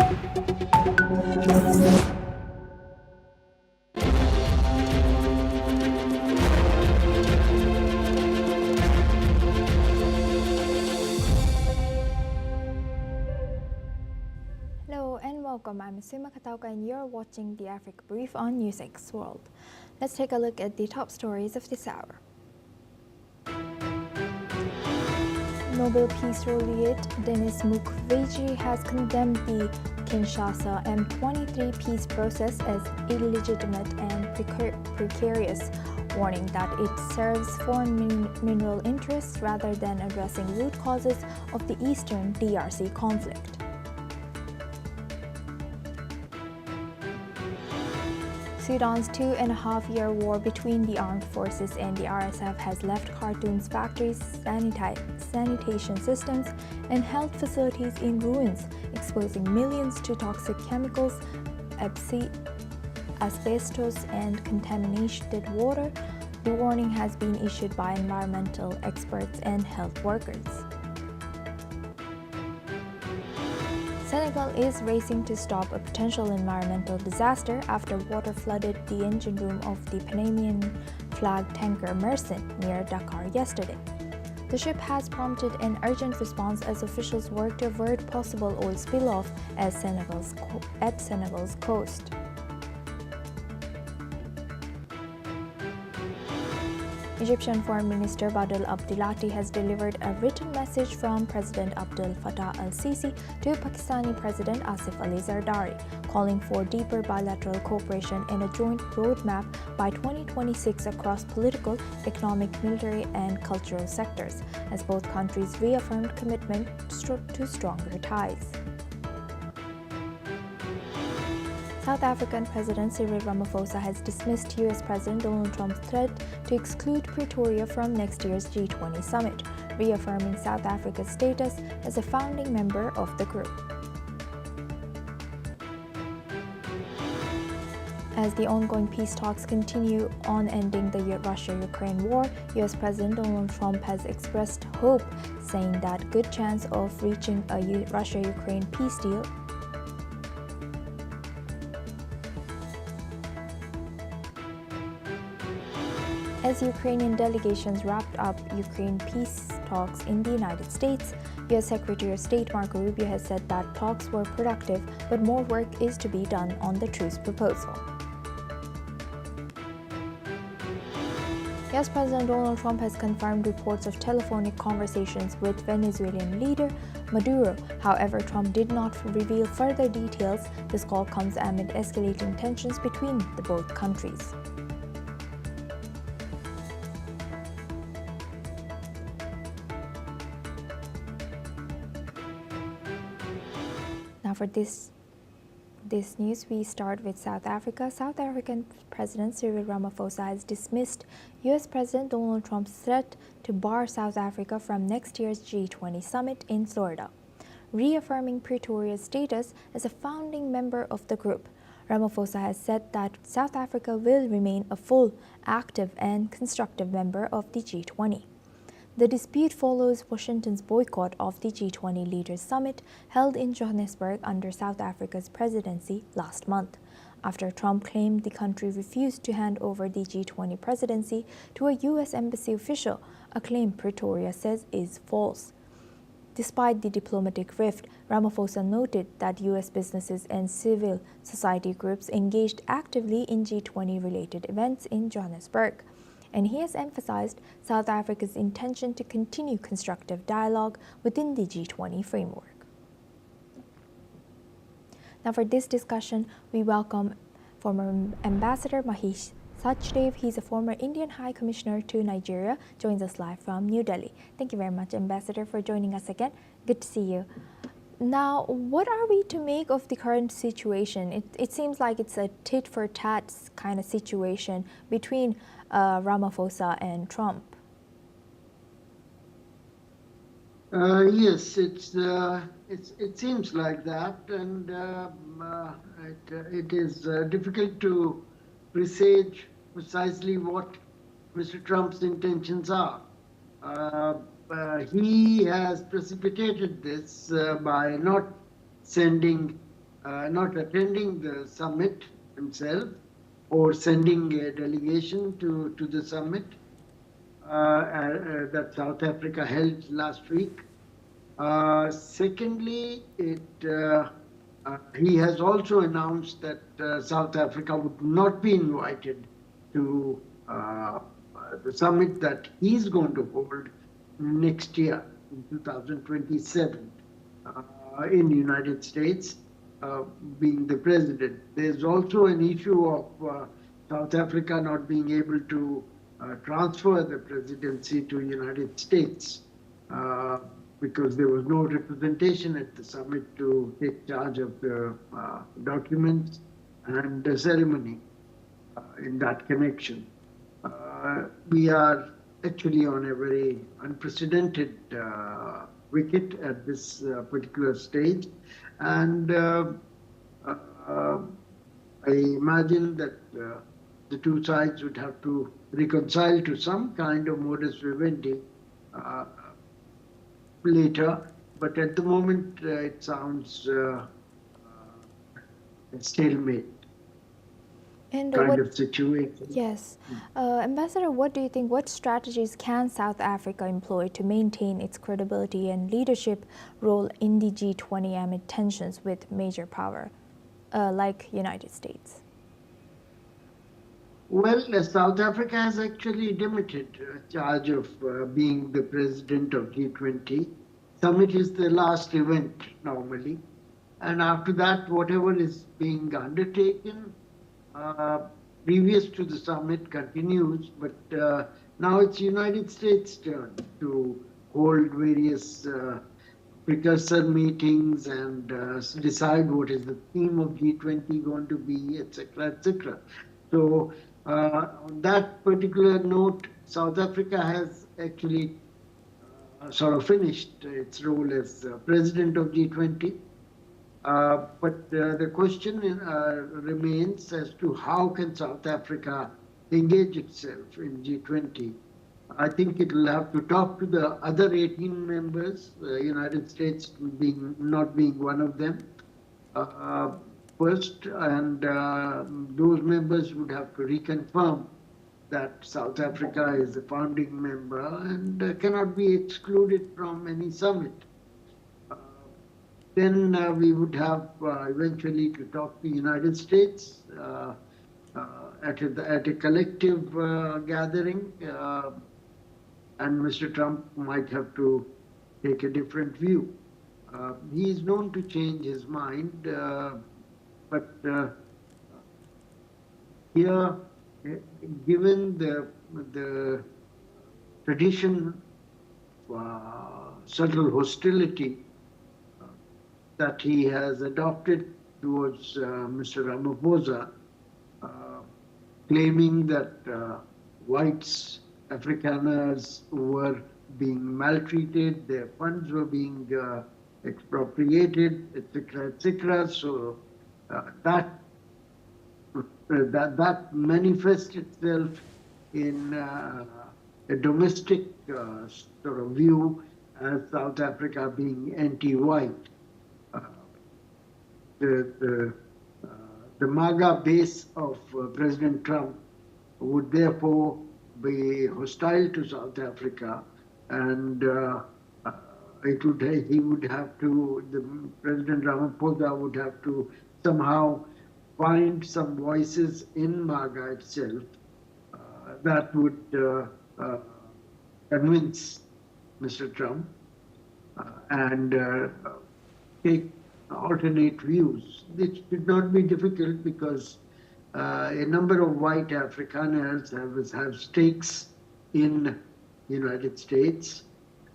Hello and welcome. I'm Suma Katauka and you're watching the Africa Brief on NewsX World. Let's take a look at the top stories of this hour. Nobel Peace Laureate Denis Mukwege has condemned the Kinshasa M23 peace process as illegitimate and precarious, warning that it serves foreign mineral interests rather than addressing root causes of the eastern DRC conflict. Sudan's 2.5-year war between the armed forces and the RSF has left Khartoum's factories, sanitation systems, and health facilities in ruins, exposing millions to toxic chemicals, asbestos, and contaminated water. The warning has been issued by environmental experts and health workers. Senegal is racing to stop a potential environmental disaster after water flooded the engine room of the Panamanian flag tanker Mersin near Dakar yesterday. The ship has prompted an urgent response as officials work to avert possible oil spill-off at Senegal's coast. Egyptian Foreign Minister Badr Abdulati has delivered a written message from President Abdel Fattah al-Sisi to Pakistani President Asif Ali Zardari, calling for deeper bilateral cooperation and a joint roadmap by 2026 across political, economic, military, and cultural sectors, as both countries reaffirmed commitment to stronger ties. South African President Cyril Ramaphosa has dismissed U.S. President Donald Trump's threat to exclude Pretoria from next year's G20 summit, reaffirming South Africa's status as a founding member of the group. As the ongoing peace talks continue on ending the Russia-Ukraine war, U.S. President Donald Trump has expressed hope, saying that good chance of reaching a Russia-Ukraine peace deal As Ukrainian delegations wrapped up Ukraine peace talks in the United States, U.S. Secretary of State Marco Rubio has said that talks were productive, but more work is to be done on the truce proposal. U.S. President Donald Trump has confirmed reports of telephonic conversations with Venezuelan leader Maduro. However, Trump did not reveal further details. This call comes amid escalating tensions between the both countries. Now for this news, we start with South Africa. South African President Cyril Ramaphosa has dismissed U.S. President Donald Trump's threat to bar South Africa from next year's G20 summit in Florida, reaffirming Pretoria's status as a founding member of the group. Ramaphosa has said that South Africa will remain a full, active, and constructive member of the G20. The dispute follows Washington's boycott of the G20 Leaders Summit held in Johannesburg under South Africa's presidency last month, after Trump claimed the country refused to hand over the G20 presidency to a U.S. embassy official, a claim Pretoria says is false. Despite the diplomatic rift, Ramaphosa noted that U.S. businesses and civil society groups engaged actively in G20-related events in Johannesburg, and he has emphasized South Africa's intention to continue constructive dialogue within the G20 framework. Now for this discussion, we welcome former Ambassador Mahesh Sachdev. He's a former Indian High Commissioner to Nigeria, joins us live from New Delhi. Thank you very much, Ambassador, for joining us again. Good to see you. Now, what are we to make of the current situation? It seems like it's a tit-for-tat kind of situation between Ramaphosa and Trump. Yes, it seems like that, and it is difficult to presage precisely what Mr. Trump's intentions are. He has precipitated this by not sending not attending the summit himself or sending a delegation to the summit that South Africa held last week. Secondly, he has also announced that South Africa would not be invited to the summit that he's going to hold next year in 2027 in the United States, being the president. There's also an issue of South Africa not being able to transfer the presidency to United States because there was no representation at the summit to take charge of the documents and the ceremony in that connection. We are actually on a very unprecedented wicket at this particular stage. And I imagine that the two sides would have to reconcile to some kind of modus vivendi later. But at the moment, it sounds a stalemate. And kind of situation. Yes. Ambassador, what do you think? What strategies can South Africa employ to maintain its credibility and leadership role in the G20 amid tensions with major power like United States? Well, South Africa has actually demoted charge of being the president of G20. Summit is the last event normally. And after that, whatever is being undertaken previous to the summit continues, but now it's United States' turn to hold various precursor meetings and decide what is the theme of G20 going to be, etc., etc. So on that particular note, South Africa has actually sort of finished its role as president of G20. But the question remains as to how can South Africa engage itself in G20. I think it will have to talk to the other 18 members, United States not being one of them, first, and those members would have to reconfirm that South Africa is a founding member and cannot be excluded from any summit. Then we would have eventually to talk to the United States at a collective gathering, and Mr. Trump might have to take a different view. He is known to change his mind, but here, given the tradition of subtle hostility that he has adopted towards Mr. Ramaphosa, claiming that whites, Afrikaners were being maltreated, their funds were being expropriated, etc., etc. So that manifests itself in a domestic sort of view as South Africa being anti-white. The MAGA base of President Trump would therefore be hostile to South Africa, and President Ramaphosa would have to somehow find some voices in MAGA itself that would convince Mr. Trump and take alternate views. It should not be difficult because a number of white Afrikaners have stakes in the United States.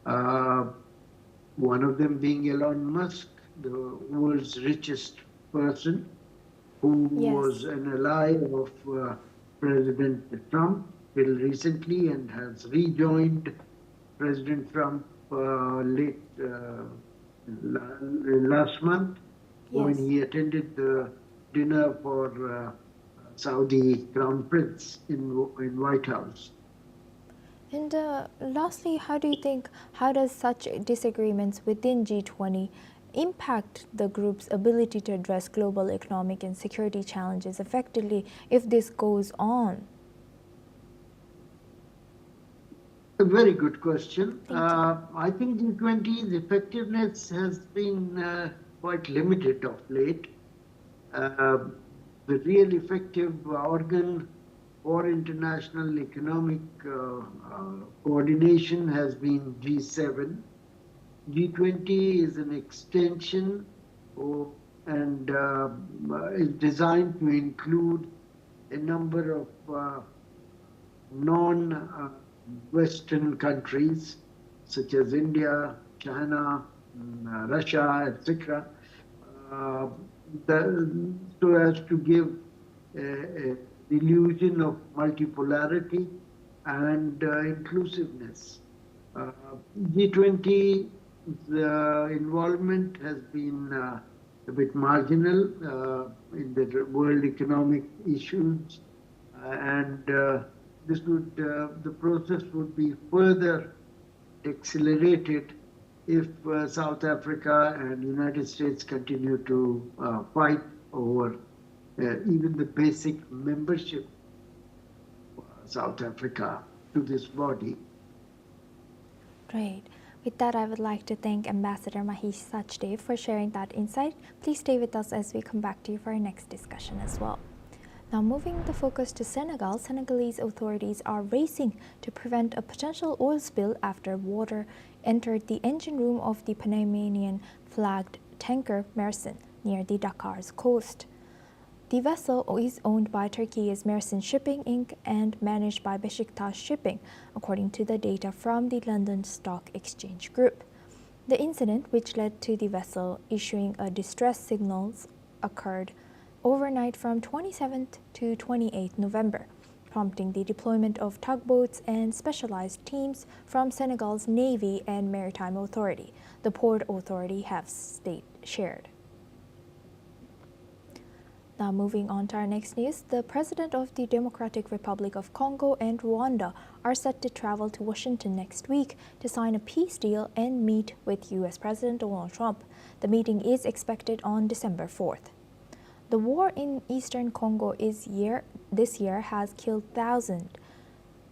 One of them being Elon Musk, the world's richest person, who was an ally of President Trump till recently and has rejoined President Trump last month when he attended the dinner for Saudi Crown Prince in White House. And lastly, how does such disagreements within G20 impact the group's ability to address global economic and security challenges effectively if this goes on? A very good question. Thank you. I think G20's effectiveness has been quite limited of late. The real effective organ for international economic coordination has been G7. G20 is an extension and is designed to include a number of non-Western countries such as India, China, Russia, etc. So as to give a illusion of multipolarity and inclusiveness. G20's involvement has been a bit marginal in the world economic issues, and the process would be further accelerated if South Africa and United States continue to fight over even the basic membership of South Africa to this body. Great. With that, I would like to thank Ambassador Mahesh Sachdev for sharing that insight. Please stay with us as we come back to you for our next discussion as well. Now, moving the focus to Senegal, Senegalese authorities are racing to prevent a potential oil spill after water entered the engine room of the Panamanian flagged tanker Mersin near the Dakar's coast. The vessel is owned by Turkey's Mersin Shipping Inc. and managed by Besiktas Shipping, according to the data from the London Stock Exchange Group. The incident, which led to the vessel issuing a distress signals, occurred overnight from 27th to 28th November, prompting the deployment of tugboats and specialized teams from Senegal's Navy and Maritime Authority, the Port Authority have shared. Now moving on to our next news, the President of the Democratic Republic of Congo and Rwanda are set to travel to Washington next week to sign a peace deal and meet with U.S. President Donald Trump. The meeting is expected on December 4th. The war in eastern Congo this year has killed thousands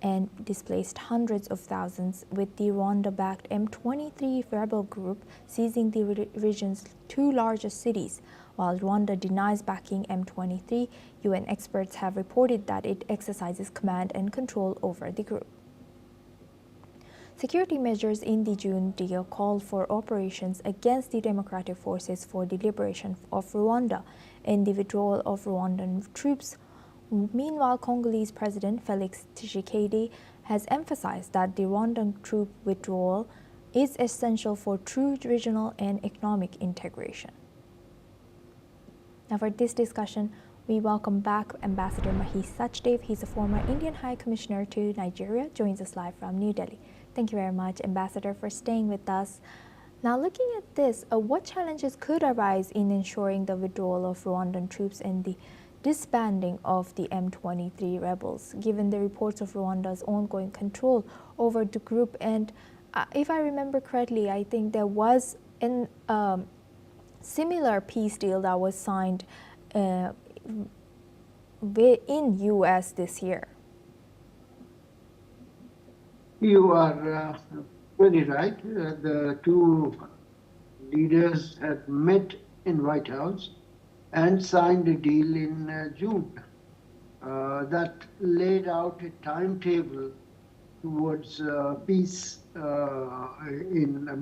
and displaced hundreds of thousands, with the Rwanda-backed M23 rebel group seizing the region's two largest cities. While Rwanda denies backing M23, UN experts have reported that it exercises command and control over the group. Security measures in the June deal called for operations against the Democratic Forces for the Liberation of Rwanda and the withdrawal of Rwandan troops. Meanwhile, Congolese President Felix Tshisekedi has emphasized that the Rwandan troop withdrawal is essential for true regional and economic integration. Now for this discussion, we welcome back Ambassador Mahesh Sachdev. He's a former Indian High Commissioner to Nigeria, joins us live from New Delhi. Thank you very much, Ambassador, for staying with us. Now looking at this, what challenges could arise in ensuring the withdrawal of Rwandan troops and the disbanding of the M23 rebels, given the reports of Rwanda's ongoing control over the group? And if I remember correctly, I think there was a similar peace deal that was signed in U.S. this year. You are very right. The two leaders had met in White House and signed a deal in June that laid out a timetable towards peace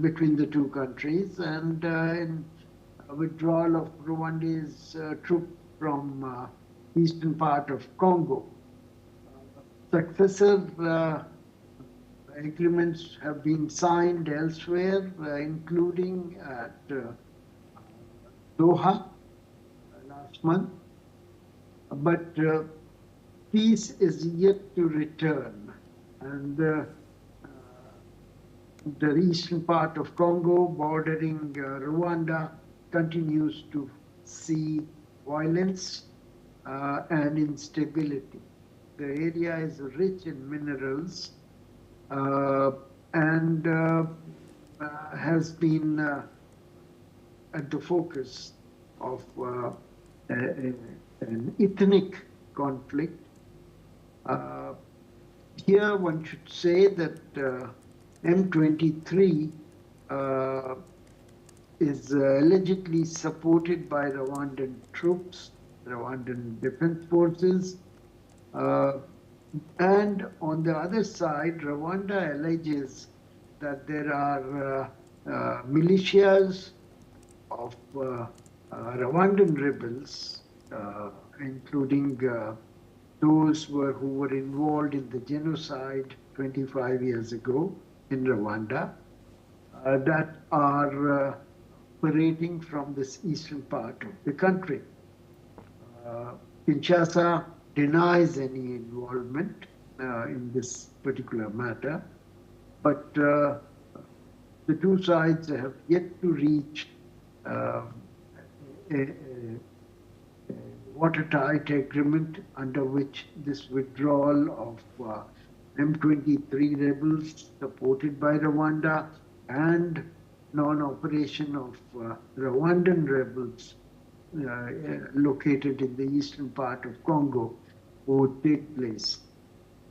between the two countries and in withdrawal of Rwanda's troops from eastern part of Congo. Successive agreements have been signed elsewhere, including at Doha last month, but peace is yet to return, and the eastern part of Congo bordering Rwanda continues to see violence and instability. The area is rich in minerals and has been at the focus of an ethnic conflict. Here one should say that M23 is allegedly supported by Rwandan troops, Rwandan defense forces, and on the other side, Rwanda alleges that there are militias of Rwandan rebels, including those who were involved in the genocide 25 years ago in Rwanda, that are operating from this eastern part of the country. Kinshasa denies any involvement in this particular matter, but the two sides have yet to reach a watertight agreement under which this withdrawal of M23 rebels supported by Rwanda and non-operation of Rwandan rebels located in the eastern part of Congo would take place.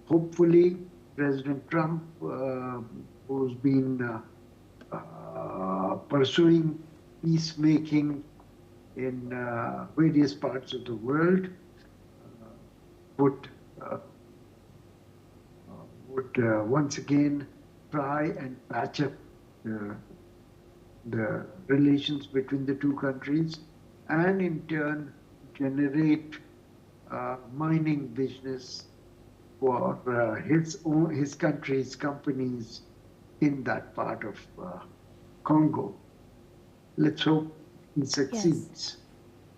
Hopefully, President Trump, who's been pursuing peacemaking in various parts of the world, would once again try and patch up the relations between the two countries, and in turn generate mining business for his country's companies in that part of Congo. Let's hope he succeeds.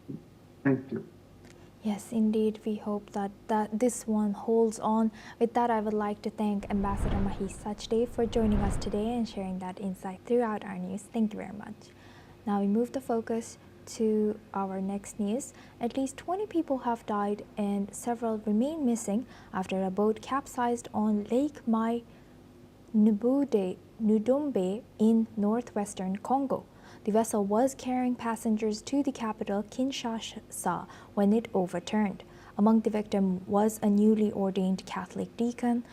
Yes. Thank you. Yes, indeed, we hope that this one holds on. With that, I would like to thank Ambassador Mahesh Sachdev for joining us today and sharing that insight throughout our news. Thank you very much. Now we move the focus to our next news. At least 20 people have died and several remain missing after a boat capsized on Lake Mai Ndombe in northwestern Congo. The vessel was carrying passengers to the capital, Kinshasa, when it overturned. Among the victims was a newly ordained Catholic deacon.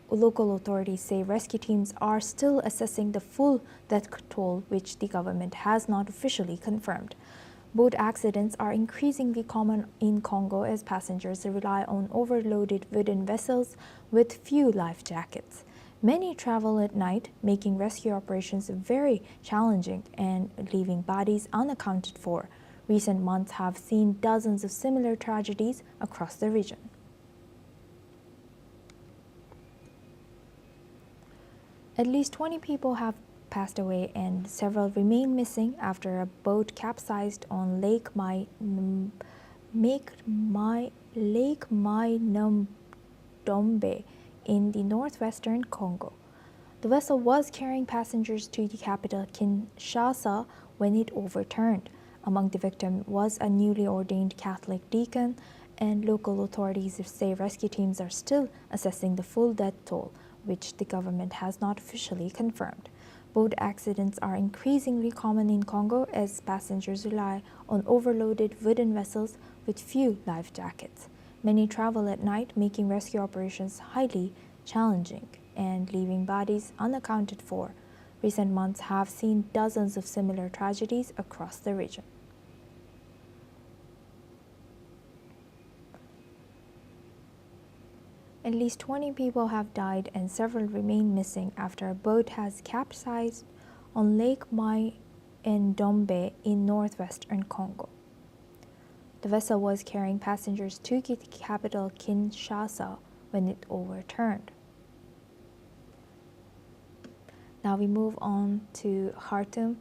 Local authorities say rescue teams are still assessing the full death toll, which the government has not officially confirmed. Boat accidents are increasingly common in Congo as passengers rely on overloaded wooden vessels with few life jackets. Many travel at night, making rescue operations very challenging and leaving bodies unaccounted for. Recent months have seen dozens of similar tragedies across the region. At least 20 people have passed away and several remain missing after a boat capsized on Lake Mai Ndombe in the northwestern Congo. The vessel was carrying passengers to the capital, Kinshasa, when it overturned. Among the victims was a newly ordained Catholic deacon, and local authorities say rescue teams are still assessing the full death toll, which the government has not officially confirmed. Boat accidents are increasingly common in Congo as passengers rely on overloaded wooden vessels with few life jackets. Many travel at night, making rescue operations highly challenging and leaving bodies unaccounted for. Recent months have seen dozens of similar tragedies across the region. At least 20 people have died and several remain missing after a boat has capsized on Lake Mai Ndombe in northwestern Congo. The vessel was carrying passengers to the capital, Kinshasa, when it overturned. Now we move on to Khartoum.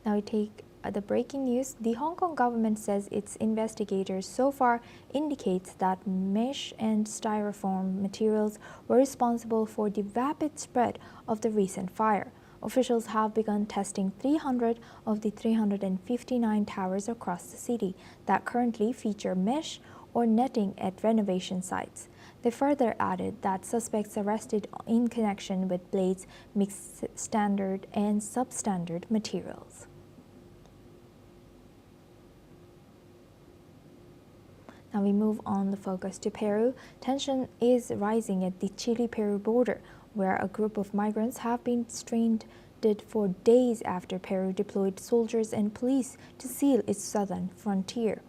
Now we take the breaking news. The Hong Kong government says its investigators so far indicates that mesh and styrofoam materials were responsible for the rapid spread of the recent fire. Officials have begun testing 300 of the 359 towers across the city that currently feature mesh or netting at renovation sites. They further added that suspects arrested in connection with blades mixed standard and substandard materials. Now we move on the focus to Peru. Tension is rising at the Chile-Peru border, where a group of migrants have been stranded for days after Peru deployed soldiers and police to seal its southern frontier.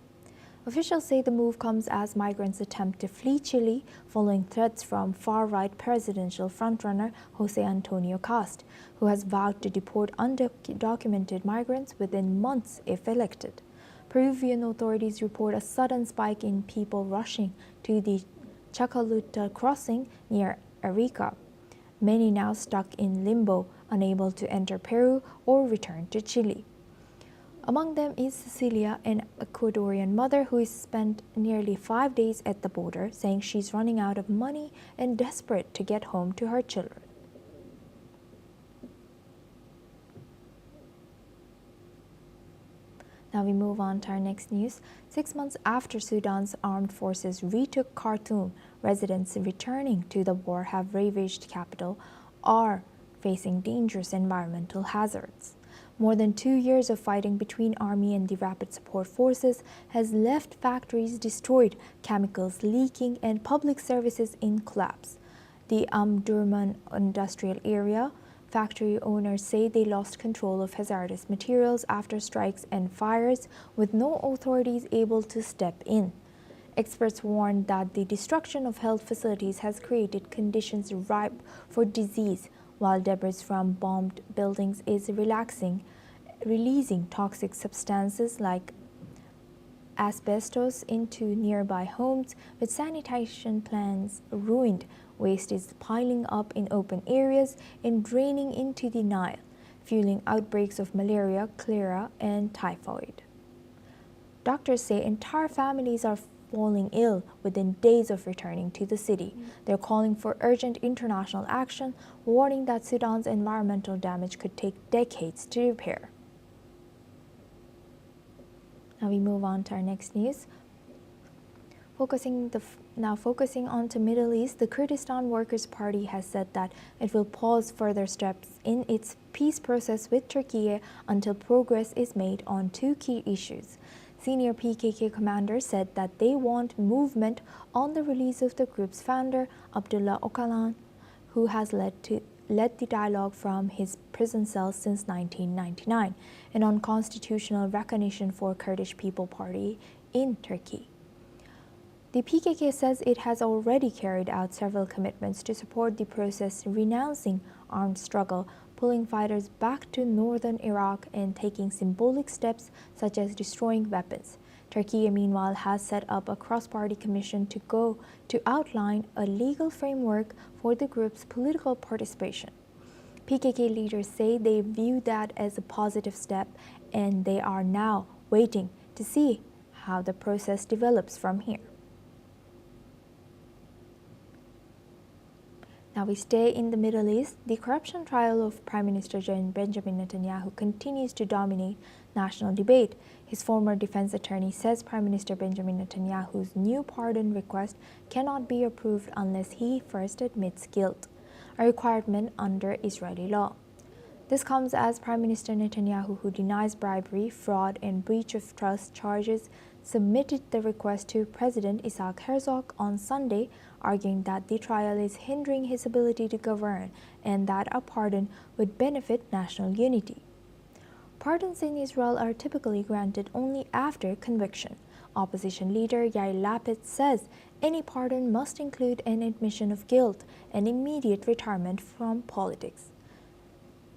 Officials say the move comes as migrants attempt to flee Chile following threats from far-right presidential frontrunner Jose Antonio Cast, who has vowed to deport undocumented migrants within months if elected. Peruvian authorities report a sudden spike in people rushing to the Chacaluta crossing near Arica, many now stuck in limbo, unable to enter Peru or return to Chile. Among them is Cecilia, an Ecuadorian mother who has spent nearly 5 days at the border, saying she's running out of money and desperate to get home to her children. Now we move on to our next news. 6 months after Sudan's armed forces retook Khartoum, residents returning to the war have ravaged capital are facing dangerous environmental hazards. More than 2 years of fighting between army and the rapid support forces has left factories destroyed, chemicals leaking, and public services in collapse. The Durman industrial area factory owners say they lost control of hazardous materials after strikes and fires, with no authorities able to step in. Experts warned that the destruction of health facilities has created conditions ripe for disease, while debris from bombed buildings is releasing toxic substances like asbestos into nearby homes, with sanitation plants ruined. Waste is piling up in open areas and draining into the Nile, fueling outbreaks of malaria, cholera, and typhoid. Doctors say entire families are falling ill within days of returning to the city. They're calling for urgent international action, warning that Sudan's environmental damage could take decades to repair. Now we move on to our next news. Focusing on to Middle East, the Kurdistan Workers' Party has said that it will pause further steps in its peace process with Turkey until progress is made on 2 key issues. Senior PKK commanders said that they want movement on the release of the group's founder, Abdullah Öcalan, who has led the dialogue from his prison cell since 1999, and on constitutional recognition for Kurdish People Party in Turkey. The PKK says it has already carried out several commitments to support the process, renouncing armed struggle, pulling fighters back to northern Iraq, and taking symbolic steps such as destroying weapons. Turkey, meanwhile, has set up a cross-party commission to outline a legal framework for the group's political participation. PKK leaders say they view that as a positive step, and they are now waiting to see how the process develops from here. Now we stay in the Middle East. The corruption trial of Prime Minister Benjamin Netanyahu continues to dominate national debate. His former defense attorney says Prime Minister Benjamin Netanyahu's new pardon request cannot be approved unless he first admits guilt, a requirement under Israeli law. This comes as Prime Minister Netanyahu, who denies bribery, fraud, and breach of trust charges, submitted the request to President Isaac Herzog on Sunday, arguing that the trial is hindering his ability to govern and that a pardon would benefit national unity. Pardons in Israel are typically granted only after conviction. Opposition leader Yair Lapid says any pardon must include an admission of guilt and immediate retirement from politics.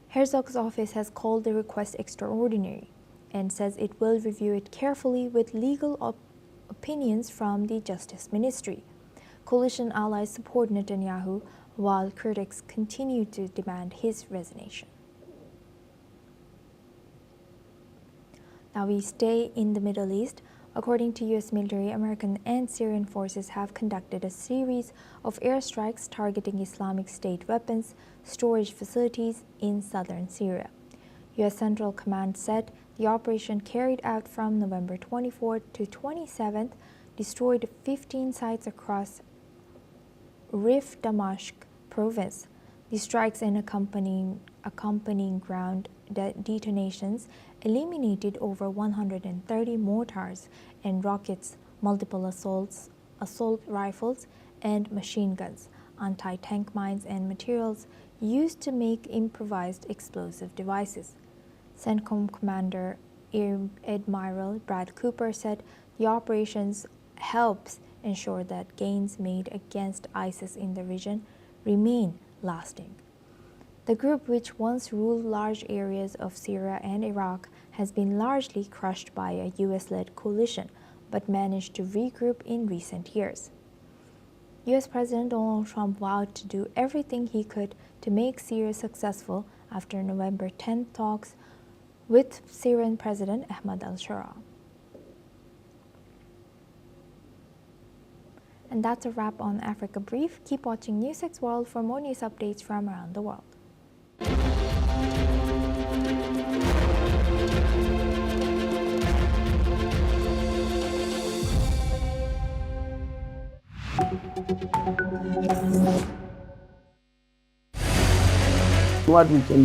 Herzog's office has called the request extraordinary and says it will review it carefully with legal opinions from the Justice Ministry. Coalition allies support Netanyahu, while critics continue to demand his resignation. Now we stay in the Middle East. According to U.S. military, American and Syrian forces have conducted a series of airstrikes targeting Islamic State weapons storage facilities in southern Syria. U.S. Central Command said the operation, carried out from November 24th to 27th, destroyed 15 sites across Rif Damashq province. The strikes and accompanying ground detonations eliminated over 130 mortars and rockets, multiple assault rifles, and machine guns, anti-tank mines, and materials used to make improvised explosive devices. CENTCOM Commander Admiral Brad Cooper said the operations helps ensure that gains made against ISIS in the region remain lasting. The group, which once ruled large areas of Syria and Iraq, has been largely crushed by a US-led coalition, but managed to regroup in recent years. US President Donald Trump vowed to do everything he could to make Syria successful after November 10 talks with Syrian President Ahmad al-Shara. And that's a wrap on Africa Brief. Keep watching News6 World for more news updates from around the world. What we can